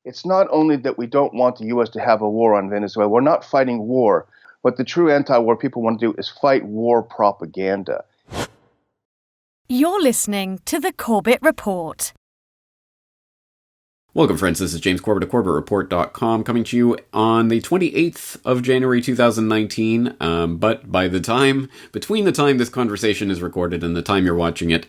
It's not only that we don't want the U.S. to have a war on Venezuela. We're not fighting war. What the true anti-war people want to do is fight war propaganda. You're listening to the Corbett Report. Welcome, friends. This is James Corbett of CorbettReport.com coming to you on the 28th of January 2019. But between the time this conversation is recorded and the time you're watching it,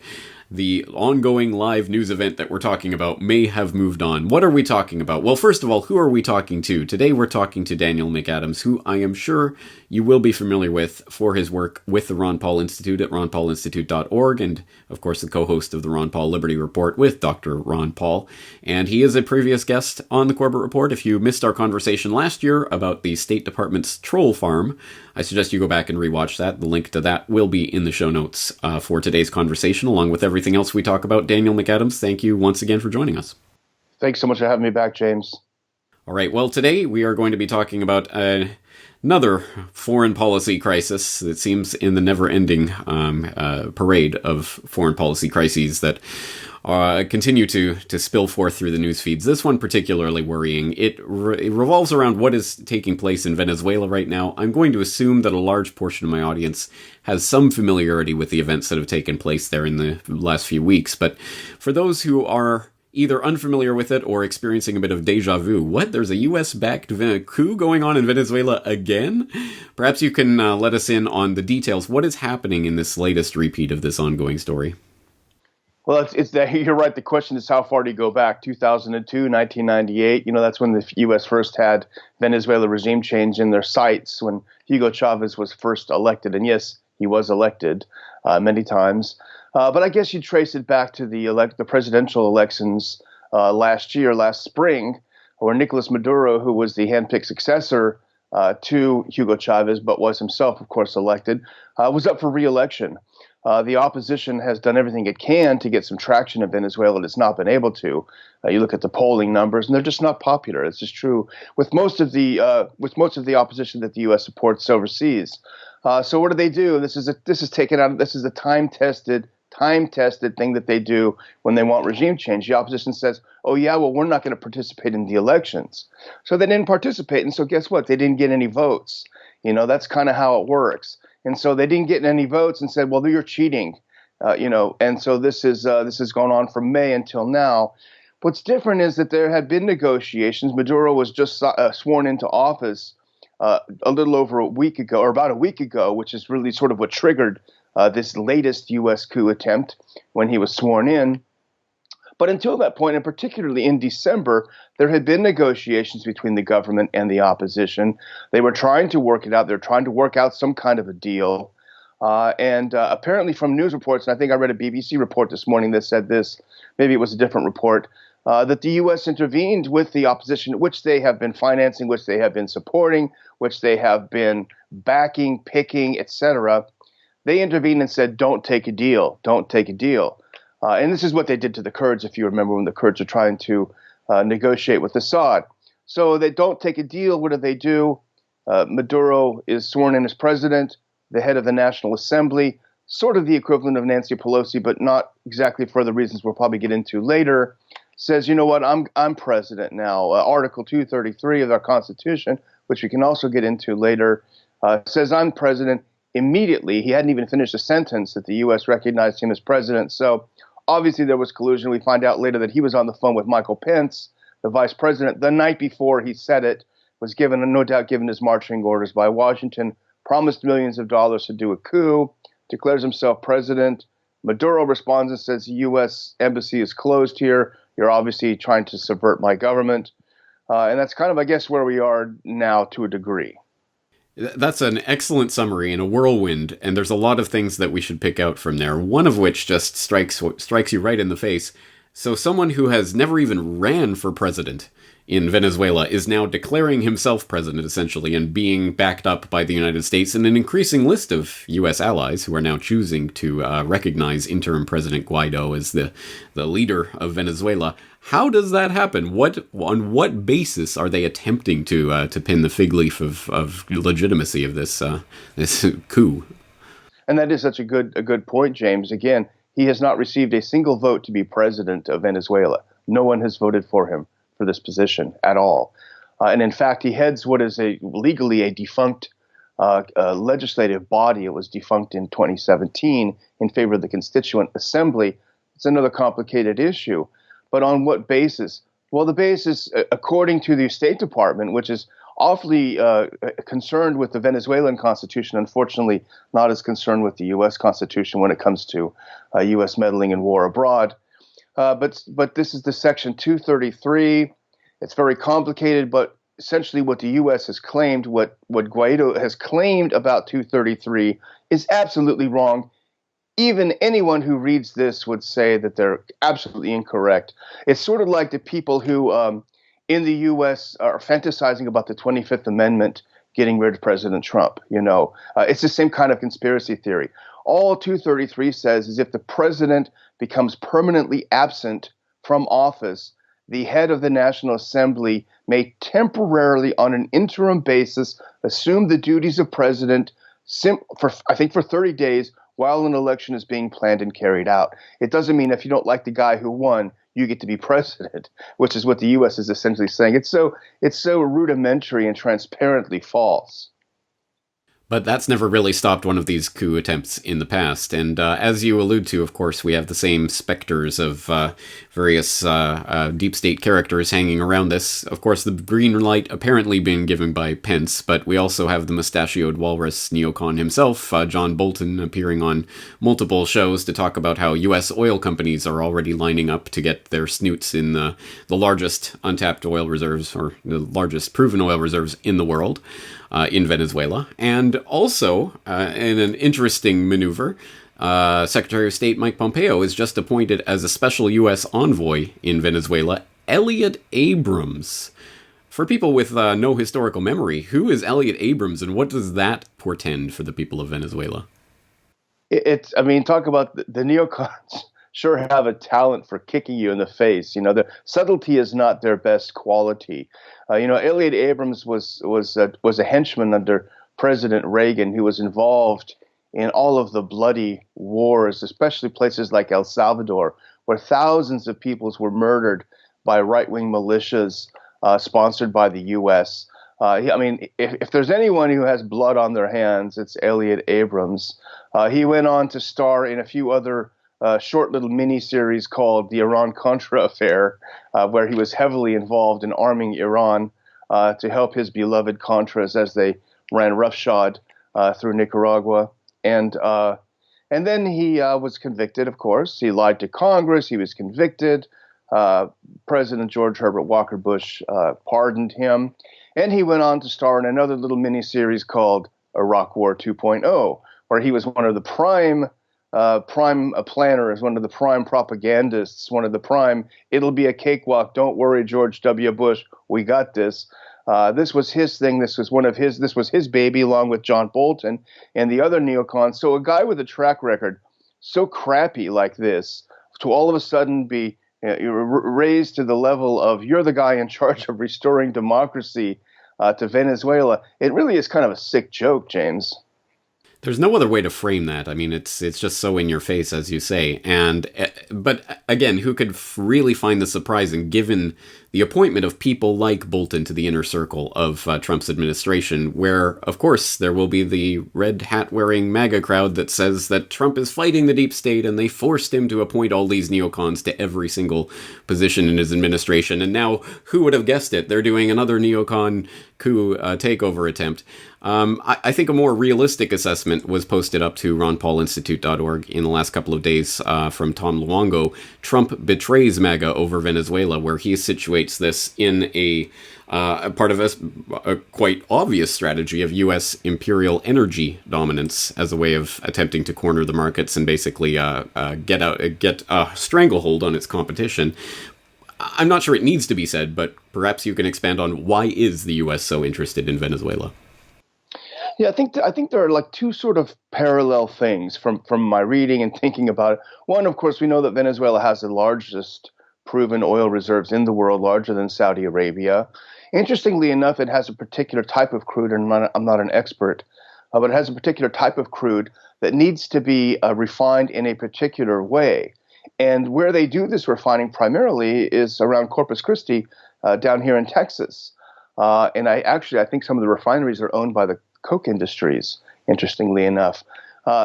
the ongoing live news event that we're talking about may have moved on. What are we talking about? Well, first of all, who are we talking to? Today we're talking to Daniel McAdams, who I am sure you will be familiar with for his work with the Ron Paul Institute at ronpaulinstitute.org, and of course the co-host of the Ron Paul Liberty Report with Dr. Ron Paul. And he is a previous guest on the Corbett Report. If you missed our conversation last year about the State Department's troll farm, I suggest you go back and rewatch that. The link to that will be in the show notes for today's conversation, along with everything else we talk about. Daniel McAdams, thank you once again for joining us. Thanks so much for having me back, James. All right, well, today we are going to be talking about another foreign policy crisis that seems in the never-ending parade of foreign policy crises that continue to spill forth through the news feeds. This one particularly worrying. It revolves around what is taking place in Venezuela right now. I'm going to assume that a large portion of my audience has some familiarity with the events that have taken place there in the last few weeks. But for those who are either unfamiliar with it or experiencing a bit of deja vu, what? There's a U.S.-backed coup going on in Venezuela again? Perhaps you can let us in on the details. What is happening in this latest repeat of this ongoing story? Well, it's that you're right. The question is, how far do you go back? 2002, 1998. That's when the U.S. first had Venezuela regime change in their sights, when Hugo Chavez was first elected. And yes, he was elected many times. But I guess you trace it back to the presidential elections last spring, where Nicolas Maduro, who was the handpicked successor to Hugo Chavez, but was himself, of course, elected, was up for re-election. The opposition has done everything it can to get some traction in Venezuela. It's not been able to. You look at the polling numbers, and they're just not popular. It's just true with most of the opposition that the U.S. supports overseas. So what do? This is a time-tested thing that they do when they want regime change. The opposition says, "Oh yeah, well we're not going to participate in the elections." So they didn't participate, and so guess what? They didn't get any votes. That's kind of how it works. And so they didn't get any votes and said, well, you're cheating, And so this has gone on from May until now. What's different is that there had been negotiations. Maduro was just sworn into office a little over a week ago, or about a week ago, which is really sort of what triggered this latest U.S. coup attempt when he was sworn in. But until that point, and particularly in December, there had been negotiations between the government and the opposition. They were trying to work it out. They're trying to work out some kind of a deal. And apparently from news reports, and I think I read a BBC report this morning that said this, maybe it was a different report, that the U.S. intervened with the opposition, which they have been financing, which they have been supporting, which they have been backing, picking, etc. They intervened and said, don't take a deal, don't take a deal. And this is what they did to the Kurds, if you remember, when the Kurds are trying to negotiate with Assad. So they don't take a deal. What do? Maduro is sworn in as president, the head of the National Assembly, sort of the equivalent of Nancy Pelosi, but not exactly for the reasons we'll probably get into later, says, you know what, I'm president now. Article 233 of our Constitution, which we can also get into later, says I'm president. Immediately, he hadn't even finished a sentence that the U.S. recognized him as president. So obviously, there was collusion. We find out later that he was on the phone with Michael Pence, the vice president, the night before he said it, was no doubt given his marching orders by Washington, promised millions of dollars to do a coup, declares himself president. Maduro responds and says, the U.S. embassy is closed here. You're obviously trying to subvert my government. And that's kind of, I guess, where we are now to a degree. That's an excellent summary and a whirlwind, and there's a lot of things that we should pick out from there, one of which just strikes you right in the face. So someone who has never even ran for president in Venezuela is now declaring himself president, essentially, and being backed up by the United States and an increasing list of U.S. allies who are now choosing to recognize interim President Guaido as the leader of Venezuela. How does that happen? On what basis are they attempting to pin the fig leaf of legitimacy of this coup? And that is such a good point, James. Again, he has not received a single vote to be president of Venezuela. No one has voted for him. for this position at all. And in fact, he heads what is legally a defunct legislative body. It was defunct in 2017 in favor of the Constituent Assembly. It's another complicated issue. But on what basis? Well, the basis, according to the State Department, which is awfully concerned with the Venezuelan Constitution, unfortunately not as concerned with the U.S. Constitution when it comes to U.S. meddling in war abroad. But this is the Section 233. It's very complicated, but essentially what the U.S. has claimed, what Guaido has claimed about 233 is absolutely wrong. Even anyone who reads this would say that they're absolutely incorrect. It's sort of like the people who in the U.S. are fantasizing about the 25th Amendment getting rid of President Trump. It's the same kind of conspiracy theory. All 233 says is if the president becomes permanently absent from office, the head of the National Assembly may temporarily, on an interim basis, assume the duties of president for 30 days while an election is being planned and carried out. It doesn't mean if you don't like the guy who won, you get to be president, which is what the U.S. is essentially saying. It's so rudimentary and transparently false. But that's never really stopped one of these coup attempts in the past. And as you allude to, of course, we have the same specters of various deep state characters hanging around this. Of course, the green light apparently being given by Pence, but we also have the mustachioed walrus neocon himself, John Bolton, appearing on multiple shows to talk about how U.S. oil companies are already lining up to get their snoots in the largest untapped oil reserves, or the largest proven oil reserves in the world. In Venezuela. And also, in an interesting maneuver, Secretary of State Mike Pompeo is just appointed as a special U.S. envoy in Venezuela, Elliot Abrams. For people with no historical memory, who is Elliot Abrams and what does that portend for the people of Venezuela? Talk about the neocons. Sure have a talent for kicking you in the face. The subtlety is not their best quality. Elliot Abrams was a henchman under President Reagan who was involved in all of the bloody wars, especially places like El Salvador, where thousands of people were murdered by right-wing militias sponsored by the U.S. If there's anyone who has blood on their hands, it's Elliot Abrams. He went on to star in a few other short little mini-series called The Iran-Contra Affair, where he was heavily involved in arming Iran to help his beloved Contras as they ran roughshod through Nicaragua. And then he was convicted, of course. He lied to Congress. He was convicted. President George Herbert Walker Bush pardoned him. And he went on to star in another little mini-series called Iraq War 2.0, where he was one of the prime planners, one of the prime propagandists, one of the prime, it'll be a cakewalk, don't worry, George W. Bush, we got this. This was his thing. This was his baby, along with John Bolton and the other neocons. So a guy with a track record so crappy like this, to all of a sudden be raised to the level of you're the guy in charge of restoring democracy to Venezuela, it really is kind of a sick joke, James. There's no other way to frame that. It's just so in your face, as you say. But again, who could really find this surprising, given the appointment of people like Bolton to the inner circle of Trump's administration, where, of course, there will be the red hat-wearing MAGA crowd that says that Trump is fighting the deep state and they forced him to appoint all these neocons to every single position in his administration. And now, who would have guessed it? They're doing another neocon coup takeover attempt. I think a more realistic assessment was posted up to ronpaulinstitute.org in the last couple of days from Tom Luongo. Trump betrays MAGA over Venezuela, where he situates this in a part of a quite obvious strategy of U.S. imperial energy dominance as a way of attempting to corner the markets and basically get a stranglehold on its competition. I'm not sure it needs to be said, but perhaps you can expand on why is the U.S. so interested in Venezuela? Yeah, I think there are like two sort of parallel things from my reading and thinking about it. One, of course, we know that Venezuela has the largest proven oil reserves in the world, larger than Saudi Arabia. Interestingly enough, it has a particular type of crude, and I'm not an expert, but it has a particular type of crude that needs to be refined in a particular way. And where they do this refining primarily is around Corpus Christi, down here in Texas. And I think some of the refineries are owned by the Koch industries, interestingly enough.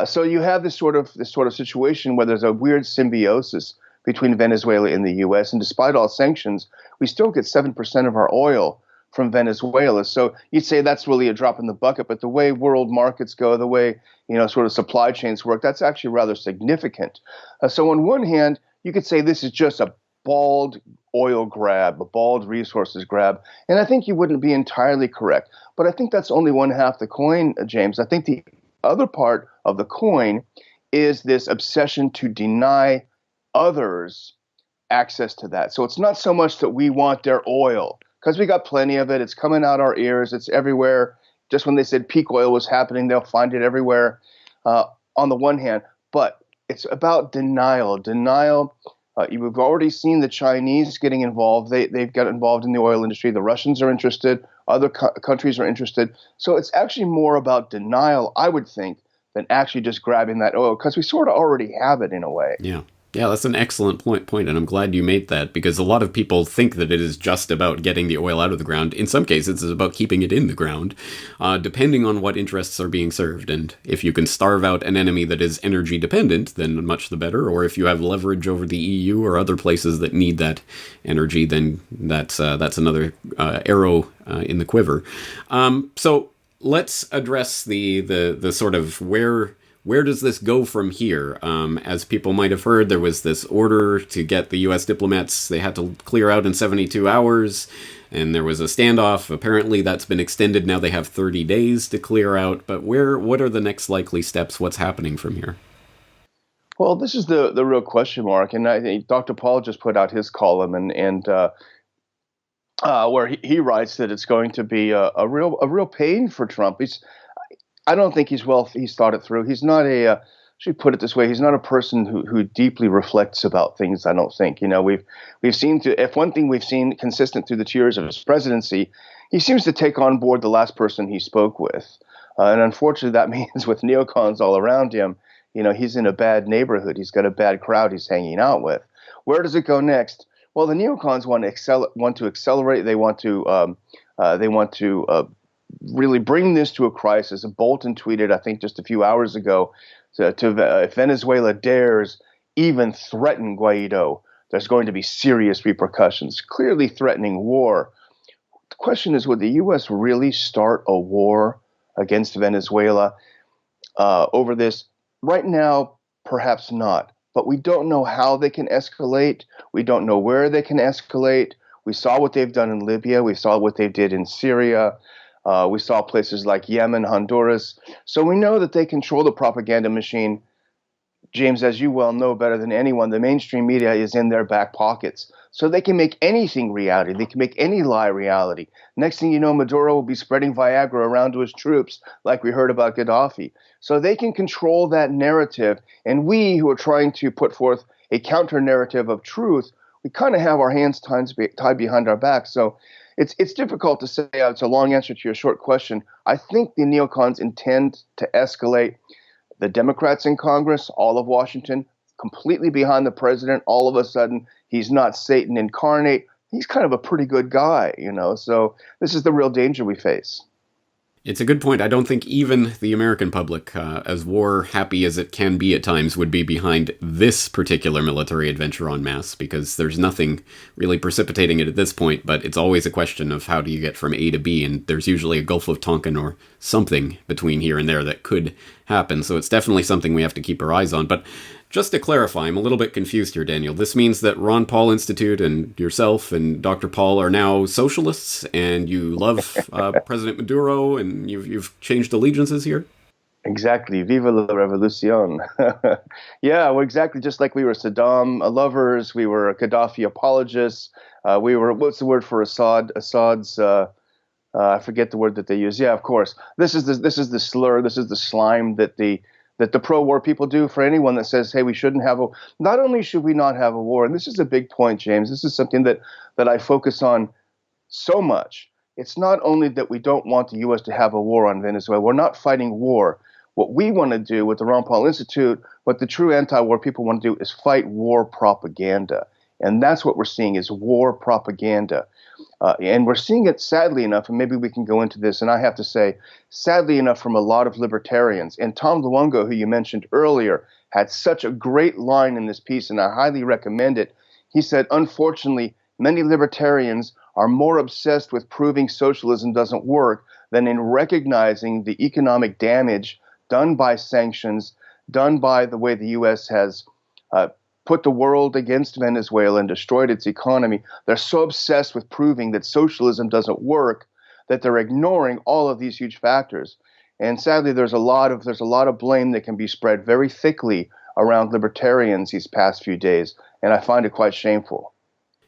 So you have this sort of situation where there's a weird symbiosis between Venezuela and the U.S. And despite all sanctions, we still get 7% of our oil from Venezuela. So you'd say that's really a drop in the bucket. But the way world markets go, the way sort of supply chains work, that's actually rather significant. So on one hand, you could say this is just a bald oil grab, a bald resources grab. And I think you wouldn't be entirely correct. But I think that's only one half the coin, James. I think the other part of the coin is this obsession to deny others access to that. So it's not so much that we want their oil, because we got plenty of it. It's coming out our ears. It's everywhere. Just when they said peak oil was happening, they'll find it everywhere on the one hand. But it's about denial. We've already seen the Chinese getting involved. They've got involved in the oil industry. The Russians are interested. Other countries are interested. So it's actually more about denial, I would think, than actually just grabbing that oil, because we sort of already have it in a way. Yeah. Yeah, that's an excellent point, and I'm glad you made that, because a lot of people think that it is just about getting the oil out of the ground. In some cases, it's about keeping it in the ground, depending on what interests are being served. And if you can starve out an enemy that is energy dependent, then much the better. Or if you have leverage over the EU or other places that need that energy, then that's another arrow in the quiver. So let's address the sort of where does this go from here? As people might have heard, there was this order to get the U.S. diplomats, they had to clear out in 72 hours, and there was a standoff. Apparently that's been extended. Now they have 30 days to clear out. But what are the next likely steps? What's happening from here? Well, this is the real question mark. And I think Dr. Paul just put out his column, and where he writes that it's going to be a real pain for Trump. I don't think he's thought it through. He's not should put it this way, he's not a person who deeply reflects about things, I don't think. We've seen, if one thing we've seen consistent through the 2 years of his presidency, he seems to take on board the last person he spoke with. And unfortunately, that means with neocons all around him, he's in a bad neighborhood. He's got a bad crowd he's hanging out with. Where does it go next? Well, the neocons want to accelerate. They want to really bring this to a crisis. Bolton tweeted, I think, just a few hours ago, if Venezuela dares even threaten Guaido, there's going to be serious repercussions, clearly threatening war. The question is, would the U.S. really start a war against Venezuela over this? Right now, perhaps not. But we don't know how they can escalate. We don't know where they can escalate. We saw what they've done in Libya. We saw what they did in Syria. We saw places like Yemen, Honduras. So we know that they control the propaganda machine. James, as you well know better than anyone, the mainstream media is in their back pockets. So they can make anything reality. They can make any lie reality. Next thing you know, Maduro will be spreading Viagra around to his troops, like we heard about Gaddafi. So they can control that narrative. And we, who are trying to put forth a counter narrative of truth, we kind of have our hands tied behind our back. So it's difficult to say. It's a long answer to your short question. I think the neocons intend to escalate. The Democrats in Congress, all of Washington, completely behind the president. All of a sudden, he's not Satan incarnate. He's kind of a pretty good guy, So this is the real danger we face. It's a good point. I don't think even the American public, as war-happy as it can be at times, would be behind this particular military adventure en masse, because there's nothing really precipitating it at this point, but it's always a question of how do you get from A to B, and there's usually a Gulf of Tonkin or something between here and there that could happen, so it's definitely something we have to keep our eyes on. But just to clarify, I'm a little bit confused here, Daniel. This means that Ron Paul Institute and yourself and Dr. Paul are now socialists, and you love President Maduro, and you've changed allegiances here? Exactly. Viva la revolucion. Yeah, well, exactly. Just like we were Saddam lovers, we were Gaddafi apologists. We were, what's the word for Assad? Assad's, I forget the word that they use. Yeah, of course. This is the slur. This is the slime that the pro-war people do for anyone that says, hey, we shouldn't have not only should we not have a war, and this is a big point, James, this is something that I focus on so much. It's not only that we don't want the U.S. to have a war on Venezuela. We're not fighting war. What we want to do with the Ron Paul Institute, what the true anti-war people want to do is fight war propaganda. And that's what we're seeing is war propaganda. And we're seeing it, sadly enough, and maybe we can go into this, and I have to say, sadly enough, from a lot of libertarians. And Tom Luongo, who you mentioned earlier, had such a great line in this piece, and I highly recommend it. He said, unfortunately, many libertarians are more obsessed with proving socialism doesn't work than in recognizing the economic damage done by sanctions, done by the way the U.S. has put the world against Venezuela and destroyed its economy. They're so obsessed with proving that socialism doesn't work that they're ignoring all of these huge factors. And sadly, there's a lot of blame that can be spread very thickly around libertarians these past few days, and I find it quite shameful.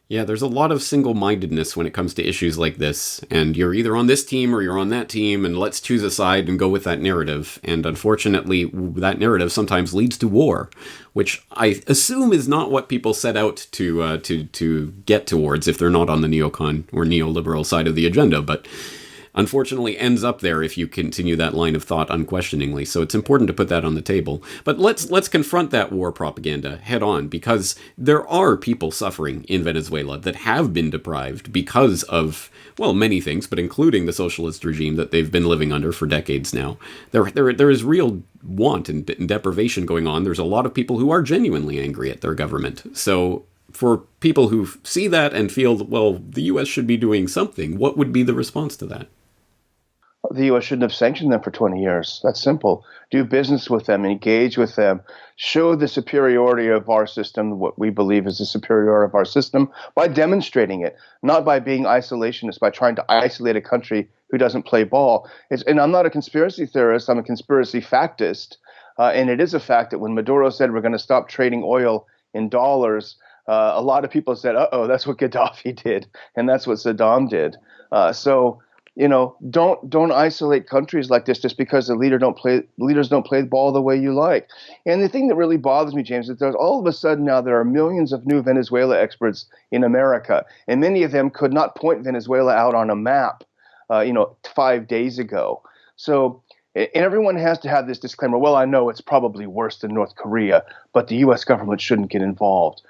Yeah, there's a lot of single-mindedness when it comes to issues like this, and you're either on this team or you're on that team, and let's choose a side and go with that narrative. And unfortunately, that narrative sometimes leads to war, which I assume is not what people set out to get towards if they're not on the neocon or neoliberal side of the agenda, but unfortunately ends up there if you continue that line of thought unquestioningly. So it's important to put that on the table. But let's confront that war propaganda head on, because there are people suffering in Venezuela that have been deprived because of, well, many things, but including the socialist regime that they've been living under for decades now. There is real want and deprivation going on. There's a lot of people who are genuinely angry at their government. So for people who see that and feel, well, the U.S. should be doing something, what would be the response to that? The U.S. shouldn't have sanctioned them for 20 years. That's simple. Do business with them, engage with them, show the superiority of our system, what we believe is the superiority of our system, by demonstrating it, not by being isolationist, by trying to isolate a country who doesn't play ball. And I'm not a conspiracy theorist, I'm a conspiracy factist. And it is a fact that when Maduro said we're going to stop trading oil in dollars, a lot of people said, uh-oh, that's what Gaddafi did, and that's what Saddam did. So don't isolate countries like this just because the leaders don't play the ball the way you like. And the thing that really bothers me, James, is that all of a sudden now there are millions of new Venezuela experts in America, and many of them could not point Venezuela out on a map, 5 days ago. So, and everyone has to have this disclaimer. Well, I know it's probably worse than North Korea, but the U.S. government shouldn't get involved.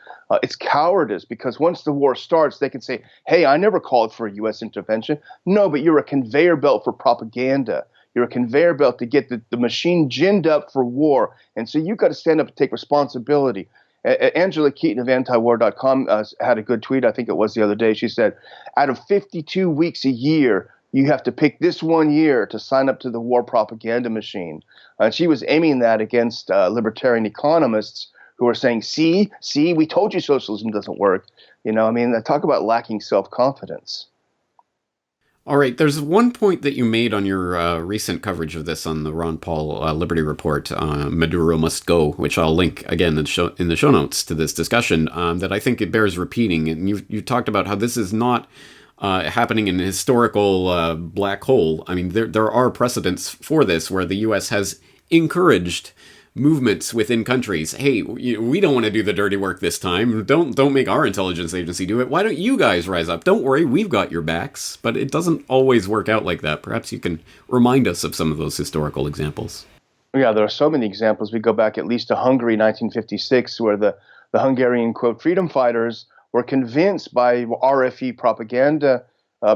It's cowardice, because once the war starts, they can say, hey, I never called for a U.S. intervention. No, but you're a conveyor belt for propaganda. You're a conveyor belt to get the machine ginned up for war. And so you've got to stand up and take responsibility. Angela Keaton of antiwar.com had a good tweet, I think it was the other day. She said, out of 52 weeks a year, you have to pick this 1 year to sign up to the war propaganda machine. She was aiming that against libertarian economists who are saying, see, we told you socialism doesn't work. Talk about lacking self-confidence. All right, there's one point that you made on your recent coverage of this on the Ron Paul Liberty Report, Maduro Must Go, which I'll link again in the show notes to this discussion, that I think it bears repeating. And you talked about how this is not happening in a historical black hole. I mean, there are precedents for this where the U.S. has encouraged movements within countries. Hey, we don't want to do the dirty work this time. Don't make our intelligence agency do it. Why don't you guys rise up? Don't worry, we've got your backs. But it doesn't always work out like that. Perhaps you can remind us of some of those historical examples. Yeah, there are so many examples. We go back at least to Hungary, 1956, where the Hungarian, quote, freedom fighters were convinced by RFE propaganda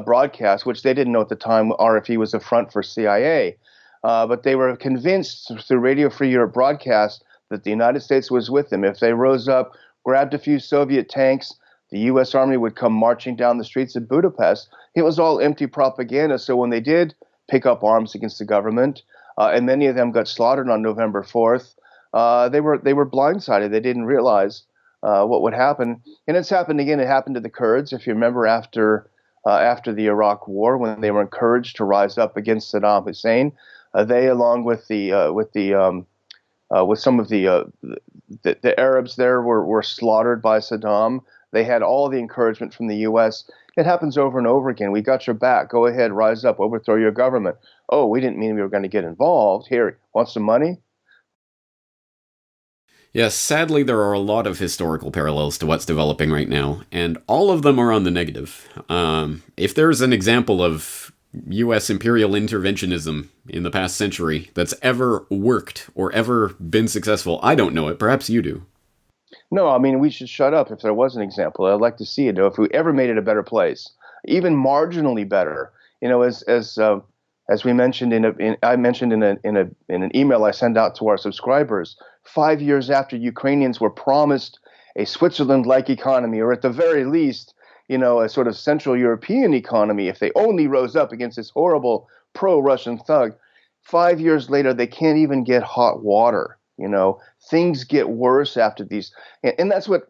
broadcasts, which they didn't know at the time RFE was a front for CIA. But they were convinced through Radio Free Europe broadcast that the United States was with them. If they rose up, grabbed a few Soviet tanks, the U.S. Army would come marching down the streets of Budapest. It was all empty propaganda. So when they did pick up arms against the government, and many of them got slaughtered on November 4th, they were blindsided. They didn't realize what would happen. And it's happened again. It happened to the Kurds. If you remember, after the Iraq War, when they were encouraged to rise up against Saddam Hussein, they, along with some of the Arabs there, were slaughtered by Saddam. They had all the encouragement from the U.S. It happens over and over again. We got your back. Go ahead, rise up, overthrow your government. Oh, we didn't mean we were going to get involved. Here, want some money? Yes, sadly, there are a lot of historical parallels to what's developing right now, and all of them are on the negative. If there's an example of U.S. imperial interventionism in the past century that's ever worked or ever been successful, I don't know it. Perhaps you do. No, I mean, we should shut up if there was an example. I'd like to see it, though, if we ever made it a better place. even marginally better. As we mentioned I mentioned in an email I sent out to our subscribers, 5 years after Ukrainians were promised a Switzerland-like economy, or at the very least, a sort of Central European economy, if they only rose up against this horrible pro-Russian thug. 5 years later, they can't even get hot water. Things get worse after these, and that's what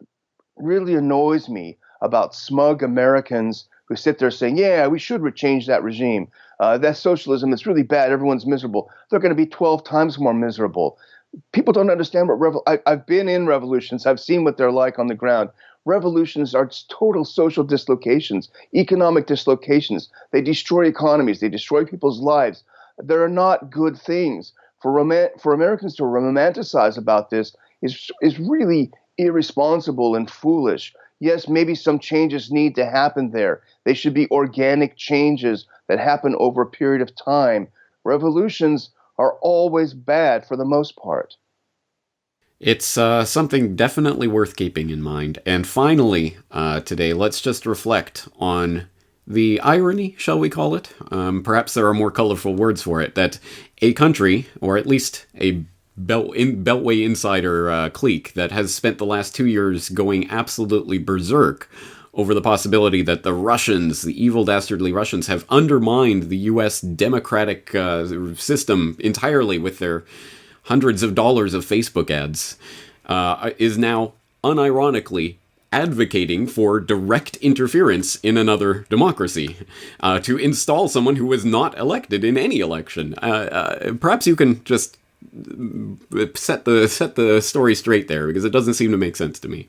really annoys me about smug Americans who sit there saying, yeah, we should change that regime. That's socialism. It's really bad. Everyone's miserable. They're going to be 12 times more miserable. People don't understand what I've been in revolutions. I've seen what they're like on the ground. Revolutions are total social dislocations, economic dislocations. They destroy economies. They destroy people's lives. They're not good things. For Americans to romanticize about this is really irresponsible and foolish. Yes, maybe some changes need to happen there. They should be organic changes that happen over a period of time. Revolutions are always bad for the most part. It's something definitely worth keeping in mind. And finally, today, let's just reflect on the irony, shall we call it? Perhaps there are more colorful words for it, that a country, or at least a Beltway insider clique that has spent the last 2 years going absolutely berserk over the possibility that the Russians, the evil dastardly Russians, have undermined the U.S. democratic system entirely with their hundreds of dollars of Facebook ads, is now unironically advocating for direct interference in another democracy to install someone who was not elected in any election. Perhaps you can just set the story straight there, because it doesn't seem to make sense to me.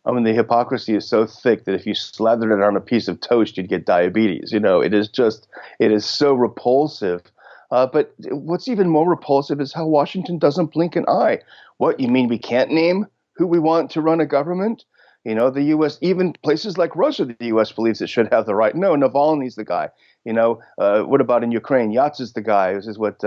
I mean, the hypocrisy is so thick that if you slathered it on a piece of toast, you'd get diabetes. It is so repulsive. But what's even more repulsive is how Washington doesn't blink an eye. What, you mean we can't name who we want to run a government? The U.S., even places like Russia, the U.S. believes it should have the right. No, Navalny's the guy. What about in Ukraine? Yats the guy. This is what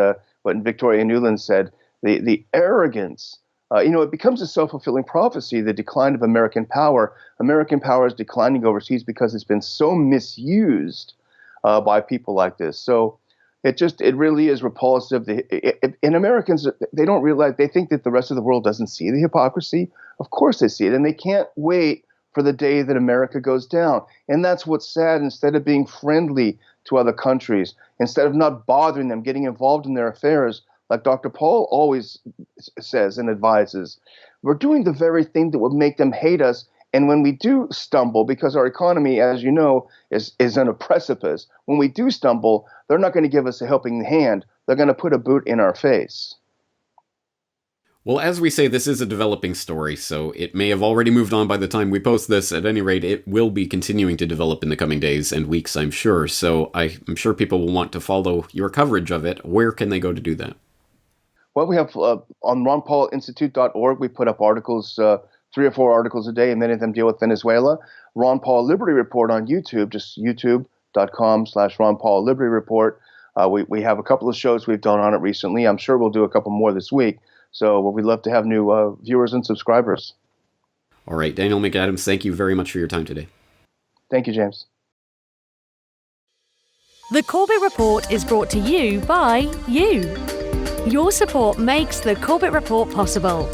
Victoria Nuland said. The arrogance. It becomes a self-fulfilling prophecy, the decline of American power. American power is declining overseas because it's been so misused by people like this. So it really is repulsive. And Americans, they don't realize, they think that the rest of the world doesn't see the hypocrisy. Of course they see it, and they can't wait for the day that America goes down. And that's what's sad. Instead of being friendly to other countries, instead of not bothering them, getting involved in their affairs, like Dr. Paul always says and advises, we're doing the very thing that would make them hate us. And when we do stumble, because our economy, as you know, is on a precipice, when we do stumble, they're not going to give us a helping hand. They're going to put a boot in our face. Well, as we say, this is a developing story, so it may have already moved on by the time we post this. At any rate, it will be continuing to develop in the coming days and weeks, I'm sure. So I'm sure people will want to follow your coverage of it. Where can they go to do that? Well, we have on ronpaulinstitute.org, we put up articles, 3 or 4 articles a day, and many of them deal with Venezuela. Ron Paul Liberty Report on YouTube, just youtube.com/Ron Paul Liberty Report. We have a couple of shows we've done on it recently. I'm sure we'll do a couple more this week. So we'd love to have new viewers and subscribers. All right, Daniel McAdams, thank you very much for your time today. Thank you, James. The Corbett Report is brought to you by you. Your support makes the Corbett Report possible.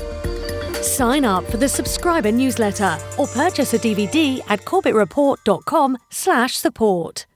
Sign up for the subscriber newsletter or purchase a DVD at corbettreport.com/support.